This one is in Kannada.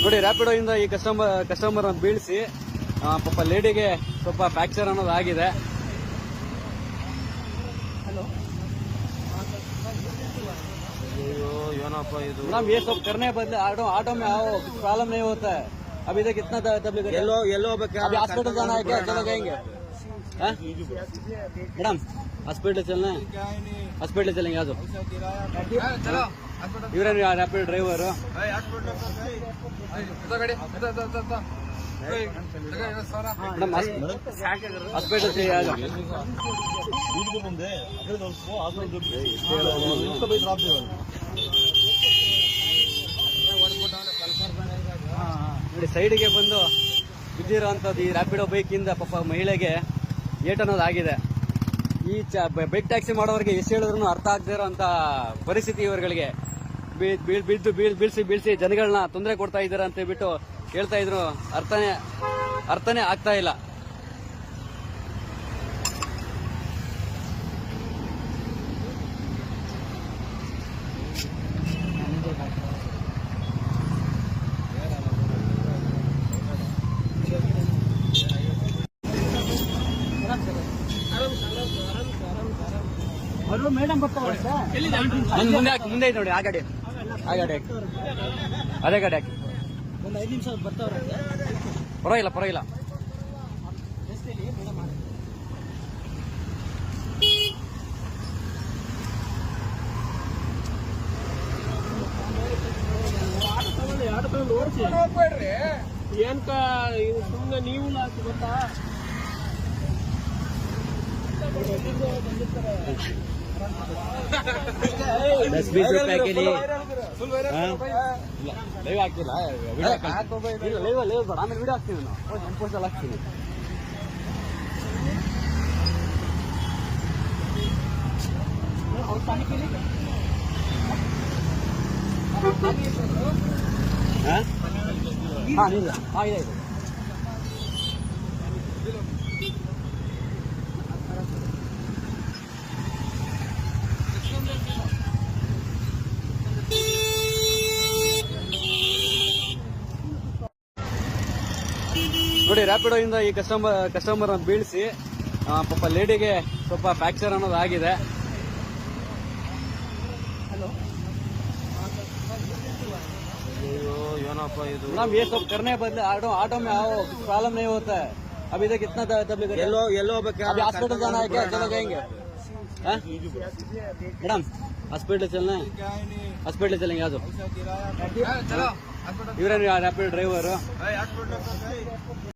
ನೋಡಿ ರ್ಯಾಪಿಡೋ ಇಂದ ಈ ಕಸ್ಟಮರ್ ಬೀಳಿಸಿ ಪಾಪ ಲೇಡಿಗೆ ಸ್ವಲ್ಪ ಫ್ರಾಕ್ಚರ್ ಅನ್ನೋದು ಆಗಿದೆ. मैडम ये सब करने बदले ऑटो में आओ, कुछ प्रॉब्लम नहीं होता है. अभी तक इतना तबलीग येलो अभी हॉस्पिटल जाना है क्या? चलो जाएंगे मैडम, हॉस्पिटल चलना है, हॉस्पिटल चलेंगे. आ जाओ इवरे रैपिड ड्राइवर मैडम हॉस्पिटल से आ जाओ. ನೋಡಿ ಸೈಡ್ಗೆ ಬಂದು ಬಿದ್ದಿರೋಂಥದ್ದು ಈ ರ್ಯಾಪಿಡೋ ಬೈಕಿಂದ ಪಾಪ ಮಹಿಳೆಗೆ ಏಟ್ ಅನ್ನೋದು ಆಗಿದೆ. ಈ ಬೈಕ್ ಟ್ಯಾಕ್ಸಿ ಮಾಡೋರಿಗೆ ಎಷ್ಟು ಹೇಳಿದ್ರು ಅರ್ಥ ಆಗದೇ ಇರೋಂಥ ಪರಿಸ್ಥಿತಿ ಇವರುಗಳಿಗೆ. ಬೀಳ್ಸಿ ಜನಗಳನ್ನ ತೊಂದರೆ ಕೊಡ್ತಾ ಇದ್ದಾರೆ ಅಂತ ಹೇಳ್ಬಿಟ್ಟು ಹೇಳ್ತಾ ಇದ್ರು. ಅರ್ಥನೇ ಆಗ್ತಾ ಇಲ್ಲ. ಮೇಡಮ್ ಮುಂದೆ ಐತೆ ನೋಡಿ. ಆ ಗಾಡಿ ಅದೇ ಗಾಡಿ ಹಾಕಿ. ಒಂದು 5 ನಿಮಿಷ ಬರ್ತಾವ್ರೆ. ಪರವಾಗಿಲ್ಲ. ಏನ್ಕ ಸುಮ್ಮನೆ ನೀವು ಗೊತ್ತಾ? 10-20 रुपए के लिए ಲೈವ್ ಆಗ್ತಿಲ್ಲ. ಲೈವ್ ಬೇಡ, ಆಮೇಲೆ ವಿಡಿಯೋ ಹಾಕ್ತೀವಿ ನಾವು. ಸಂಪೋಸಲ್ಲಿ ಹಾಕ್ತೀವಿ. ಇದೆ. ನೋಡಿ ರ್ಯಾಪಿಡೋ ಇಂದ ಈ ಕಸ್ಟಮರ್ ಬೀಳಿಸಿ ಪಾಪ ಲೇಡಿಗೆ ಸ್ವಲ್ಪ ಫ್ರಾಕ್ಚರ್ ಅನ್ನೋದು ಆಗಿದೆ. मैडम ये सब करने बदले ऑटो में आओ, कुछ प्रॉब्लम नहीं होता है. अभी तक इतना तबलीग येलो अभी हॉस्पिटल जाना है क्या? चलो जाएंगे मैडम, हॉस्पिटल चलना है, हॉस्पिटल चलेंगे. आ जाओ इवरे रैपिड ड्राइवर